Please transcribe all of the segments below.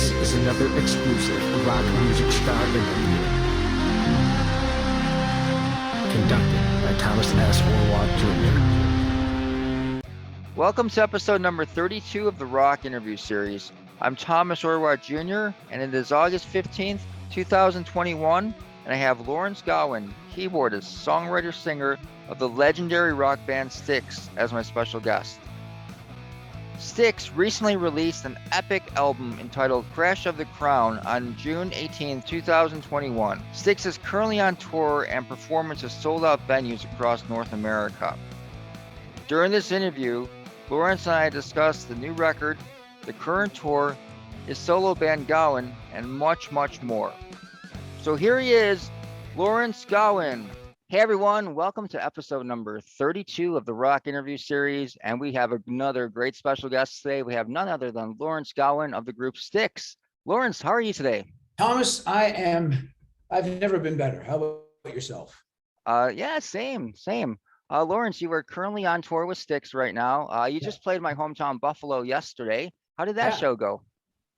This is another exclusive rock music star interview. Conducted by Thomas S. ORWAT Jr. Welcome to episode number 32 of the Rock Interview Series. I'm Thomas ORWAT Jr., and it is August 15th, 2021, and I have Lawrence Gowan, keyboardist, songwriter, singer of the legendary rock band Styx, as my special guest. Styx recently released an epic album entitled Crash of the Crown on June 18, 2021. Styx is currently on tour and performing to sold-out venues across North America. During this interview, Lawrence and I discussed the new record, the current tour, his solo band Gowan, and much, much more. So here he is, Lawrence Gowan. Hey everyone, welcome to episode number 32 of the Rock Interview Series, and we have another great special guest today. We have none other than Lawrence Gowan of the group Styx. Lawrence, how are you today? Thomas, I've never been better. How about yourself? Yeah, same. Lawrence, you are currently on tour with Styx right now. You just played my hometown Buffalo yesterday. How did that show go?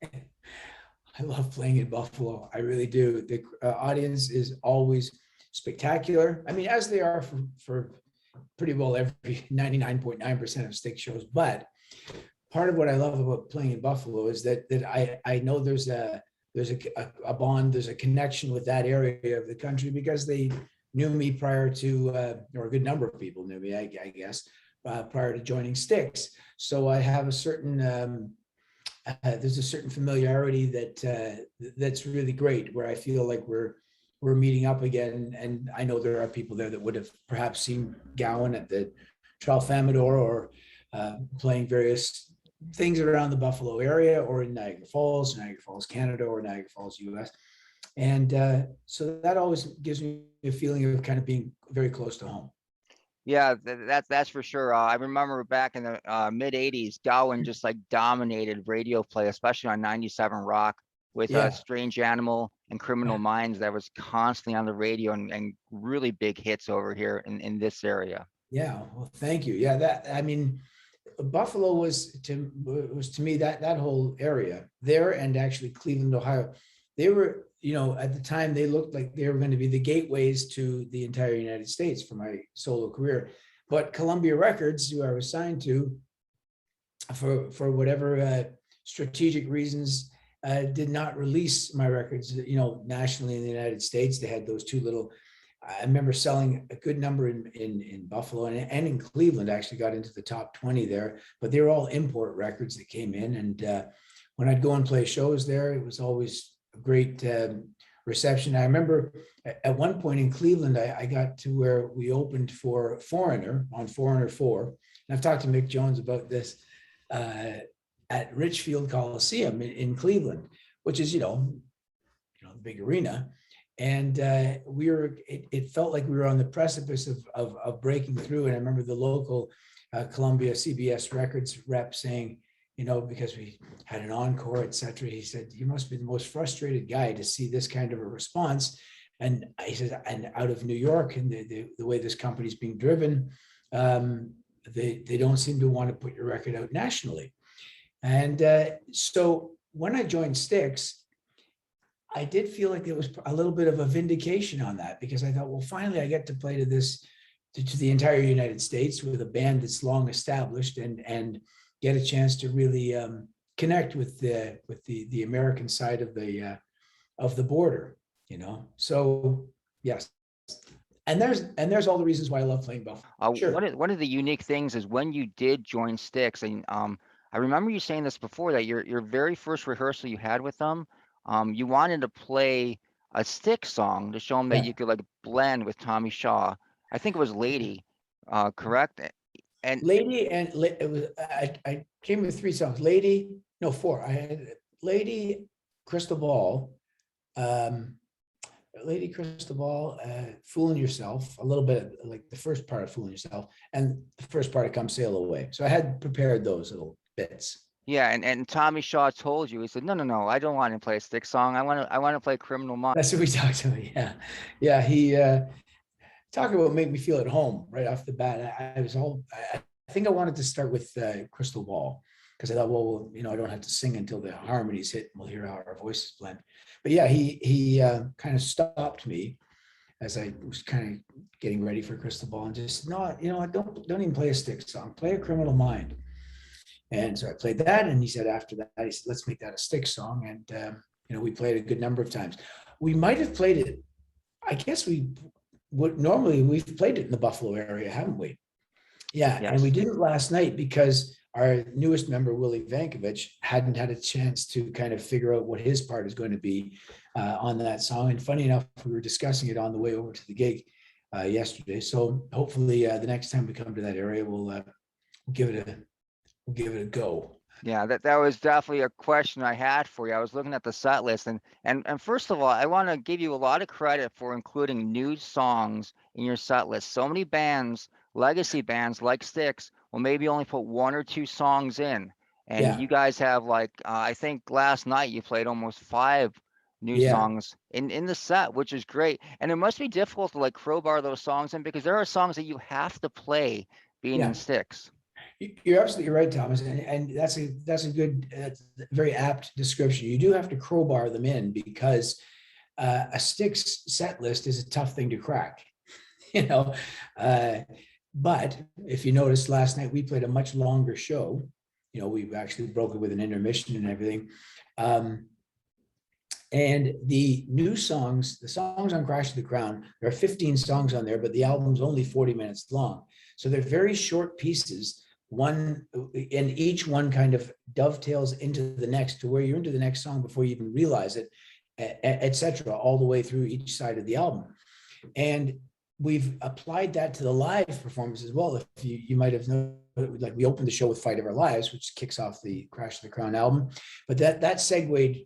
I love playing in Buffalo. I really do. The audience is always spectacular. I mean, as they are for pretty well every 99.9% of Styx shows. But part of what I love about playing in Buffalo is that I know there's a bond, there's a connection with that area of the country because they knew me prior to, or a good number of people knew me, I guess, prior to joining Styx. So I have a certain, there's a certain familiarity that's really great, where I feel like we're meeting up again. And I know there are people there that would have perhaps seen Gowan at the Tralfamadore or playing various things around the Buffalo area or in Niagara Falls, Canada, or Niagara Falls, US. And so that always gives me a feeling of kind of being very close to home. Yeah, that's for sure. I remember back in the mid 80s, Gowan just like dominated radio play, especially on 97 Rock with Strange Animal and Criminal Minds that was constantly on the radio and really big hits over here in this area. Yeah, well, thank you. Yeah, I mean, Buffalo was to me that whole area there, and actually Cleveland, Ohio. They were, at the time they looked like they were going to be the gateways to the entire United States for my solo career. But Columbia Records, who I was signed to, for whatever strategic reasons, did not release my records, nationally in the United States. They had those two little, I remember selling a good number in Buffalo and in Cleveland. I actually got into the top 20 there, but they were all import records that came in. And when I'd go and play shows there, it was always a great reception. I remember at one point in Cleveland, I got to where we opened for Foreigner on Foreigner 4. And I've talked to Mick Jones about this, at Richfield Coliseum in Cleveland, which is, the big arena. And it felt like we were on the precipice of breaking through. And I remember the local Columbia CBS Records rep saying, because we had an encore, et cetera, he said, "You must be the most frustrated guy to see this kind of a response." And he said, and out of New York and the way this company's being driven, they don't seem to want to put your record out nationally. And so when I joined Styx, I did feel like there was a little bit of a vindication on that, because I thought, well, finally I get to play to the entire United States with a band that's long established and get a chance to really connect with the American side of the border, So yes. And there's all the reasons why I love playing Buffalo. Sure. One of the unique things is when you did join Styx, and I remember you saying this before, that your very first rehearsal you had with them, you wanted to play a Styx song to show them that you could like blend with Tommy Shaw. I think it was Lady, correct? And Lady, and it was I came with 3 songs. Four. I had Lady, Crystal Ball, Fooling Yourself, a little bit like the first part of Fooling Yourself, and the first part of Come Sail Away. So I had prepared those little bits. Yeah, and Tommy Shaw told you, he said, no, I don't want to play a Styx song. I want to play Criminal Minds. That's what we talked about. Yeah. He talked about make me feel at home right off the bat. I think I wanted to start with Crystal Ball, because I thought, well, I don't have to sing until the harmonies hit, and we'll hear how our voices blend. But yeah, he kind of stopped me as I was kind of getting ready for Crystal Ball, and just, no, don't even play a Styx song, play a Criminal Mind. And so I played that, and he said after that, he said, let's make that a Styx song. And we played it a good number of times. We might have played it, I guess we would normally, we've played it in the Buffalo area, haven't we? Yeah, Yes. and we didn't last night because our newest member, Willie Vankovich, hadn't had a chance to kind of figure out what his part is going to be on that song. And funny enough, we were discussing it on the way over to the gig yesterday. So hopefully the next time we come to that area, we'll give it a go. Yeah, that was definitely a question I had for you. I was looking at the set list, and first of all, I want to give you a lot of credit for including new songs in your set list. So many bands, legacy bands like Styx, will maybe only put 1 or 2 songs in, and Yeah. you guys have, like, I think last night you played almost 5 new songs in the set, which is great. And it must be difficult to, like, crowbar those songs in, because there are songs that you have to play being in Styx. You're absolutely right, Thomas, and that's a good, very apt description. You do have to crowbar them in, because a Styx set list is a tough thing to crack, But if you noticed last night, we played a much longer show. We actually broke it with an intermission and everything. And the new songs, the songs on Crash of the Crown, there are 15 songs on there, but the album's only 40 minutes long. So they're very short pieces. And each one kind of dovetails into the next, to where you're into the next song before you even realize it, etc., all the way through each side of the album. And we've applied that to the live performance as well. If you might have known, like, we opened the show with Fight of Our Lives, which kicks off the Crash of the Crown album, but that segued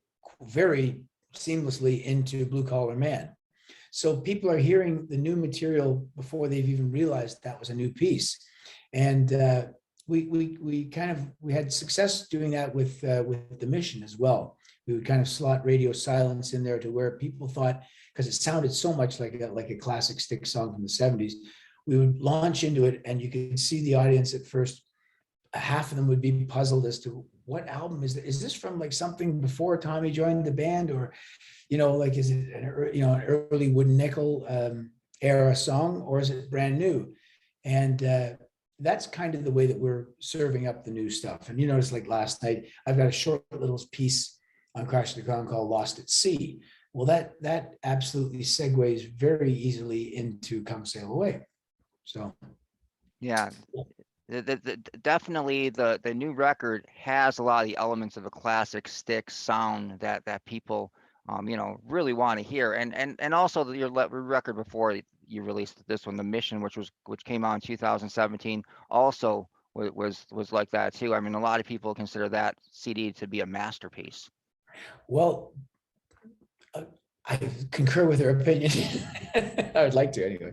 very seamlessly into Blue Collar Man. So people are hearing the new material before they've even realized that was a new piece. And we had success doing that with The Mission as well. We would kind of slot Radio Silence in there to where people thought, because it sounded so much like a classic Styx song from the 70s, we would launch into it, and you could see the audience at first, half of them would be puzzled as to what album is this? Is this from, like, something before Tommy joined the band, or, like, is it an early Wooden Nickel era song, or is it brand new? And that's kind of the way that we're serving up the new stuff. And you notice, like last night, I've got a short little piece on Crash of the Crown called Lost at Sea. Well, that absolutely segues very easily into Come Sail Away. So, yeah. Definitely the new record has a lot of the elements of a classic Styx sound that people really want to hear, and also your record before you released this one, The Mission, which came out in 2017, also was like that too. I mean, a lot of people consider that CD to be a masterpiece. Well, I concur with their opinion. I would like to anyway.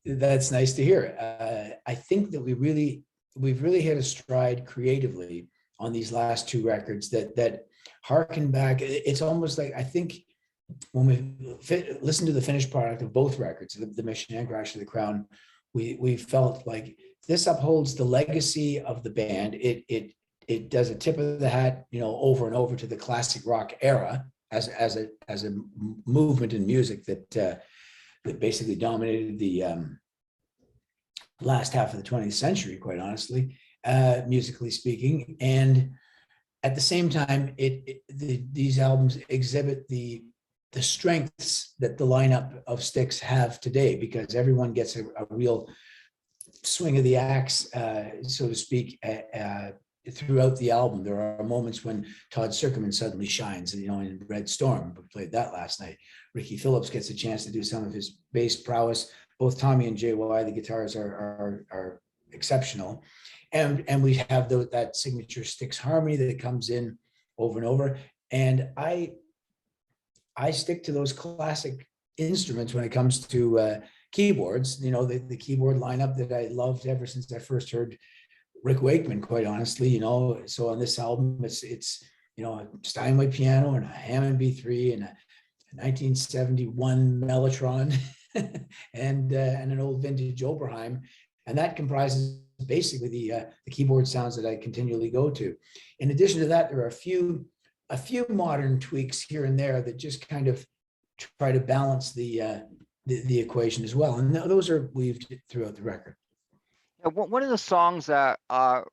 That's nice to hear. I think that we've really hit a stride creatively on these last 2 records that harken back. It's almost like, I think, when we listened to the finished product of both records, The Mission and Crash of the Crown, we felt like this upholds the legacy of the band. It does a tip of the hat, over and over to the classic rock era as a movement in music that basically dominated the last half of the 20th century, quite honestly, musically speaking. And at the same time, these albums exhibit the strengths that the lineup of Styx have today, because everyone gets a real swing of the axe, so to speak, throughout the album. There are moments when Todd Sucherman suddenly shines, in Red Storm. We played that last night. Ricky Phillips gets a chance to do some of his bass prowess. Both Tommy and JY, the guitars are exceptional. And we have that signature Styx harmony that comes in over and over. And I stick to those classic instruments when it comes to keyboards. The keyboard lineup that I loved ever since I first heard Rick Wakeman, quite honestly. So on this album, it's a Steinway piano and a Hammond B3 and a 1971 Mellotron and an old vintage Oberheim, and that comprises basically the keyboard sounds that I continually go to. In addition to that, there are a few modern tweaks here and there that just kind of try to balance the equation as well. And those are weaved throughout the record. One of the songs that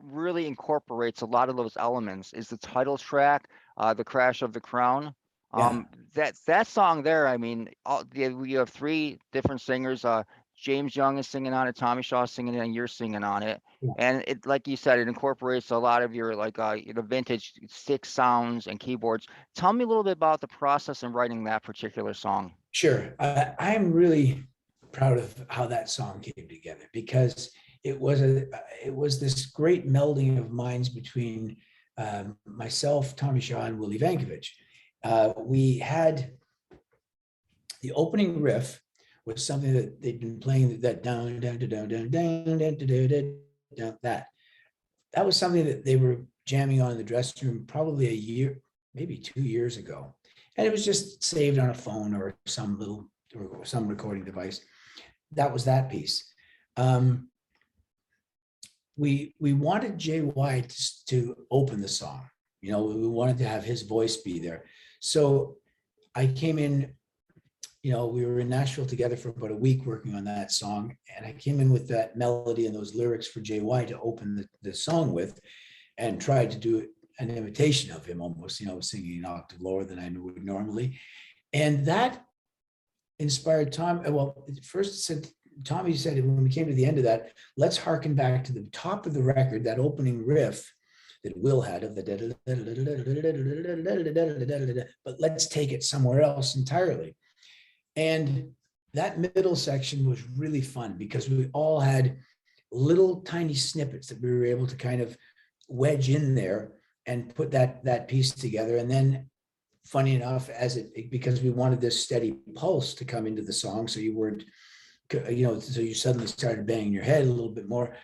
really incorporates a lot of those elements is the title track, "The Crash of the Crown." That song there, I mean, we have three different singers. James Young is singing on it, Tommy Shaw is singing it, and you're singing on it. Yeah. And it, like you said, it incorporates a lot of your the vintage Styx sounds and keyboards. Tell me a little bit about the process in writing that particular song. Sure. I'm really proud of how that song came together, because it was this great melding of minds between myself, Tommy Shaw, and Willie Vankovich. We had the opening riff was something that they'd been playing, that down, down, down, down, down, down, down, down, that was something that they were jamming on in the dressing room probably a year, maybe 2 years ago. And it was just saved on a phone or some recording device. That was that piece. We wanted JY to open the song. We wanted to have his voice be there. So I came in, we were in Nashville together for about a week working on that song. And I came in with that melody and those lyrics for JY to open the song with, and tried to do an imitation of him almost, singing an octave lower than I would normally. And that inspired Tom. Well, first Tommy said, when we came to the end of that, let's harken back to the top of the record, that opening riff that Will had of the, but let's take it somewhere else entirely. And that middle section was really fun, because we all had little tiny snippets that we were able to kind of wedge in there and put that piece together. And then, funny enough, because we wanted this steady pulse to come into the song, so you weren't, so you suddenly started banging your head a little bit more.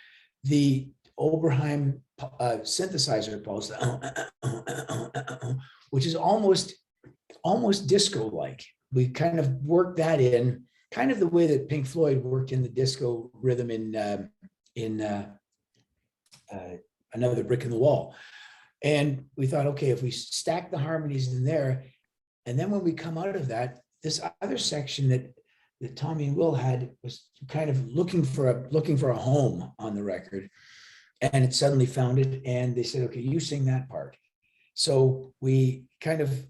The Oberheim synthesizer pulse, which is almost disco-like. We kind of worked that in, kind of the way that Pink Floyd worked in the disco rhythm in Another Brick in the Wall. And we thought, okay, if we stack the harmonies in there, and then when we come out of that, this other section that Tommy and Will had was kind of looking for a home on the record, and it suddenly found it. And they said, okay, you sing that part. So we kind of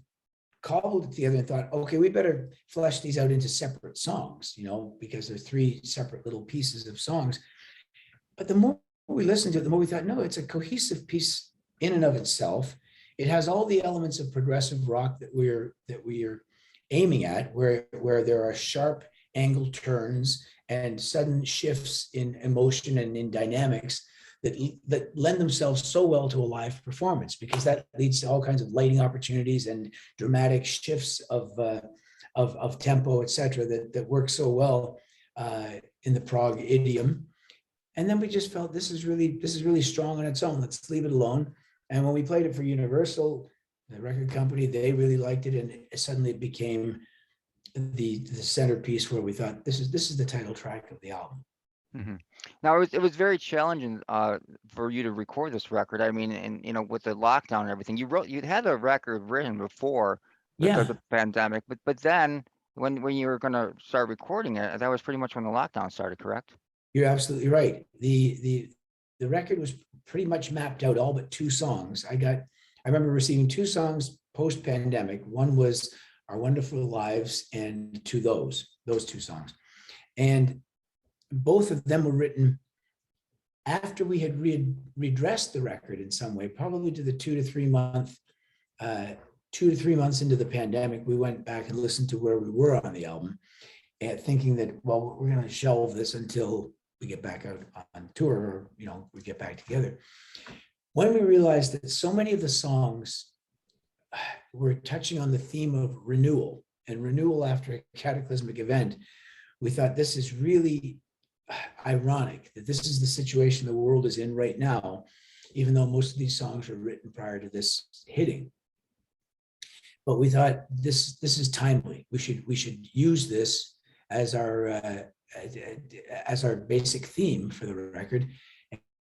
cobbled it together and thought, okay, we better flesh these out into separate songs, because they're three separate little pieces of songs. But the more we listened to it, the more we thought, no, it's a cohesive piece in and of itself. It has all the elements of progressive rock that we are aiming at, where there are sharp angle turns and sudden shifts in emotion and in dynamics that lend themselves so well to a live performance, because that leads to all kinds of lighting opportunities and dramatic shifts of tempo, etc., that work so well in the prog idiom. And then we just felt this is really strong on its own. Let's leave it alone. And when we played it for Universal, the record company, they really liked it, and suddenly it became the centerpiece, where we thought this is the title track of the album. Mm-hmm. Now it was very challenging for you to record this record. I mean, and with the lockdown and everything, you had a record written before the pandemic, but then when you were going to start recording it, that was pretty much when the lockdown started, correct? You're absolutely right. The record was pretty much mapped out, all but 2 songs. I remember receiving 2 songs post-pandemic. One was Our Wonderful Lives, and to those 2 songs. And both of them were written after we had redressed the record in some way, probably to the 2 to 3 months into the pandemic. We went back and listened to where we were on the album, and thinking that, well, we're going to shelve this until we get back out on tour, or we get back together. When we realized that so many of the songs were touching on the theme of renewal, and renewal after a cataclysmic event, we thought this is really ironic that this is the situation the world is in right now, even though most of these songs were written prior to this hitting. But we thought this is timely. We should use this as our basic theme for the record,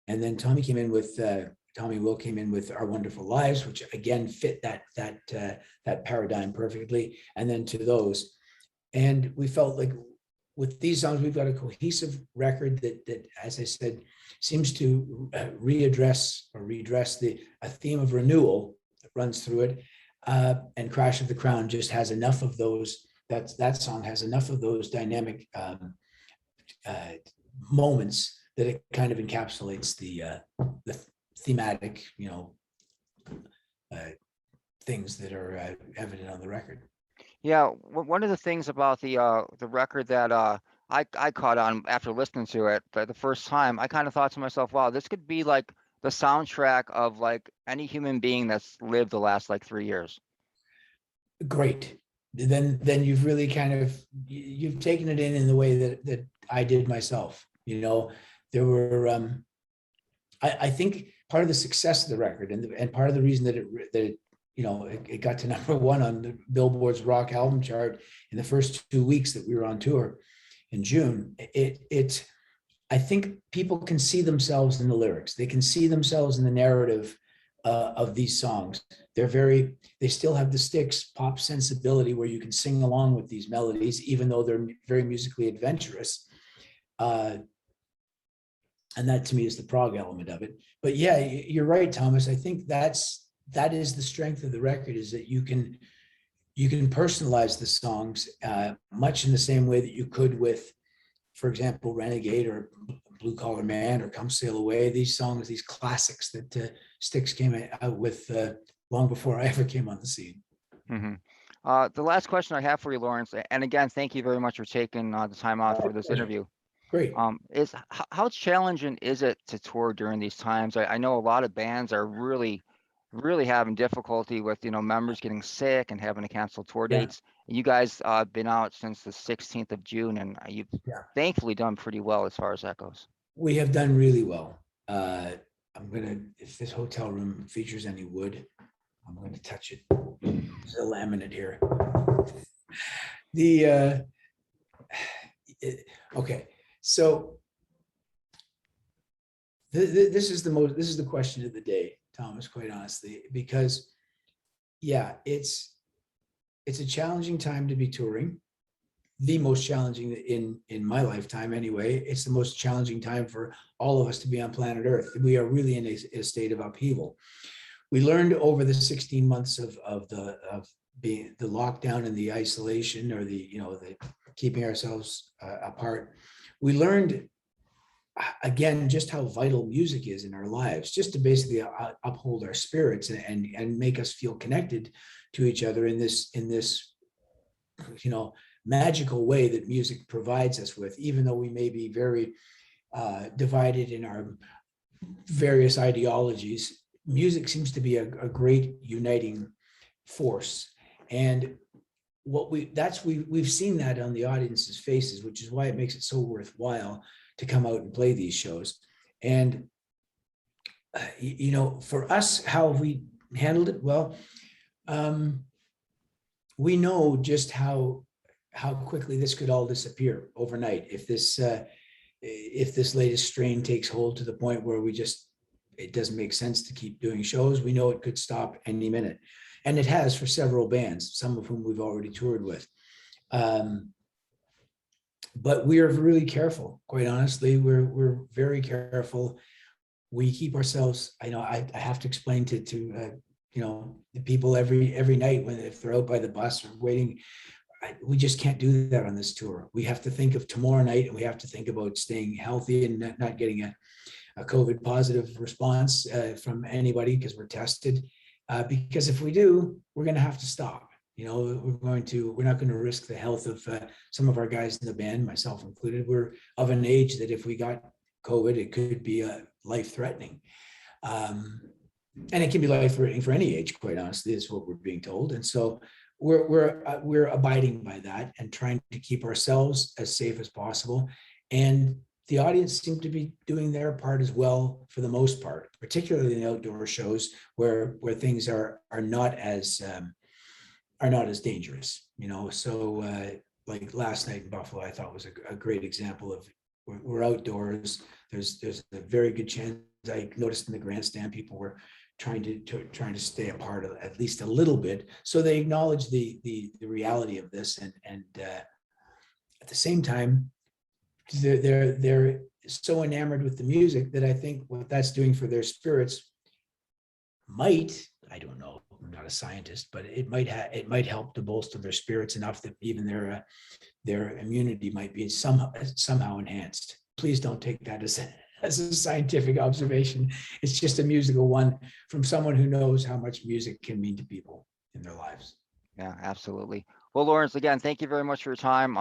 And then Tommy Will came in with Our Wonderful Lives, which again fit that paradigm perfectly. And then To Those. And we felt like with these songs, we've got a cohesive record that, as I said, seems to redress a theme of renewal that runs through it. And Crash of the Crown just has enough of those. That song has enough of those dynamic moments that it kind of encapsulates the thematic, things that are evident on the record. Yeah, one of the things about the record that I caught on after listening to it for the first time, I kind of thought to myself, wow, this could be like the soundtrack of like any human being that's lived the last like 3 years. Great. Then you've really you've taken it in the way that I did myself. There were I think part of the success of the record and part of the reason that it got to #1 on the Billboard's rock album chart in the first 2 weeks that we were on tour in June. I think people can see themselves in the lyrics. They can see themselves in the narrative of these songs. They still have the Styx pop sensibility where you can sing along with these melodies, even though they're very musically adventurous. And that to me is the prog element of it. But yeah, you're right, Thomas. I think that is the strength of the record, is that you can personalize the songs much in the same way that you could with, for example, Renegade or Blue Collar Man or Come Sail Away. These songs, these classics that Styx came out with long before I ever came on the scene. Mm-hmm. The last question I have for you, Lawrence, and again, thank you very much for taking the time out for this interview. Great. Is how challenging is it to tour during these times? I know a lot of bands are really having difficulty with members getting sick and having to cancel tour dates. And you guys been out since the 16th of June, and you've thankfully done pretty well as far as that goes. We have done really well. If this hotel room features any wood, I'm going to touch it. There's a laminate here. Okay. So this is the question of the day, Thomas, quite honestly, because it's a challenging time to be touring. The most challenging in my lifetime anyway. It's the most challenging time for all of us to be on planet Earth. We are really in a state of upheaval. We learned over the 16 months of the lockdown and the isolation, or the keeping ourselves apart. We learned again just how vital music is in our lives, just to basically uphold our spirits and make us feel connected to each other in this magical way that music provides us with, even though we may be very divided in our various ideologies. Music seems to be a great uniting force. And we've seen that on the audience's faces, which is why it makes it so worthwhile to come out and play these shows. And for us, how have we handled it? Well, we know just how quickly this could all disappear overnight if this latest strain takes hold to the point where it doesn't make sense to keep doing shows. We know it could stop any minute. And it has for several bands, some of whom we've already toured with. But we are really careful, quite honestly. We're very careful. We keep ourselves, I have to explain to the people every night if they're out by the bus or waiting, we just can't do that on this tour. We have to think of tomorrow night, and we have to think about staying healthy and not getting a COVID positive response from anybody because we're tested. Because if we do, we're going to have to stop. We're not going to risk the health of some of our guys in the band, myself included. We're of an age that if we got COVID, it could be life-threatening. And it can be life-threatening for any age, quite honestly, is what we're being told. And so we're abiding by that and trying to keep ourselves as safe as possible. And the audience seemed to be doing their part as well, for the most part, particularly in the outdoor shows where things are not as dangerous. So like last night in Buffalo, I thought was a great example of we're outdoors. There's a very good chance I noticed in the grandstand, people were trying to stay apart at least a little bit. So they acknowledge the reality of this, and at the same time, they're so enamored with the music that I think what that's doing for their spirits might, I don't know, I'm not a scientist, but it might help to bolster their spirits enough that even their immunity might be somehow enhanced. Please don't take that as a scientific observation. It's just a musical one from someone who knows how much music can mean to people in their lives. Yeah, absolutely. Well, Lawrence, again, thank you very much for your time.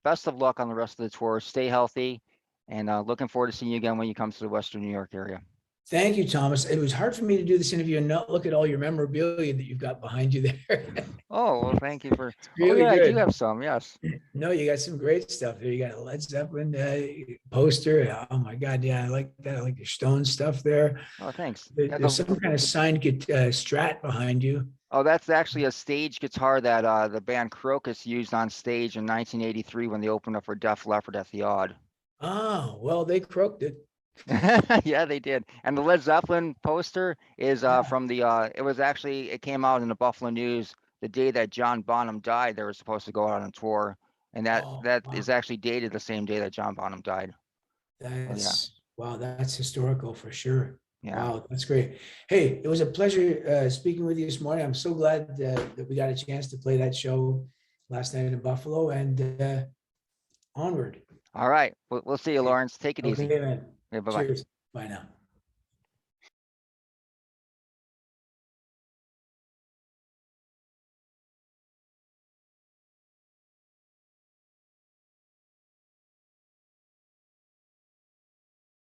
Best of luck on the rest of the tour. Stay healthy, and looking forward to seeing you again when you come to the Western New York area. Thank you, Thomas. It was hard for me to do this interview and not look at all your memorabilia that you've got behind you there. Oh, well, thank you for. It's really yeah, good. I do have some. Yes. No, you got some great stuff there. You got a Led Zeppelin poster. Oh my God, yeah, I like that. I like the Stone stuff there. Oh, thanks. There's some kind of signed Strat behind you. Oh, that's actually a stage guitar that the band Crocus used on stage in 1983 when they opened up for Def Leppard at the Odd. Oh, well, they croaked it. Yeah, they did. And the Led Zeppelin poster is from the it came out in the Buffalo News the day that John Bonham died. They were supposed to go out on tour, and that is actually dated the same day that John Bonham died. Wow, that's historical for sure. Yeah. Wow, that's great. Hey, it was a pleasure speaking with you this morning. I'm so glad that we got a chance to play that show last night in Buffalo, and onward. All right. We'll see you, Lawrence. Take it easy. Okay, man. Yeah, bye-bye. Cheers. Bye now.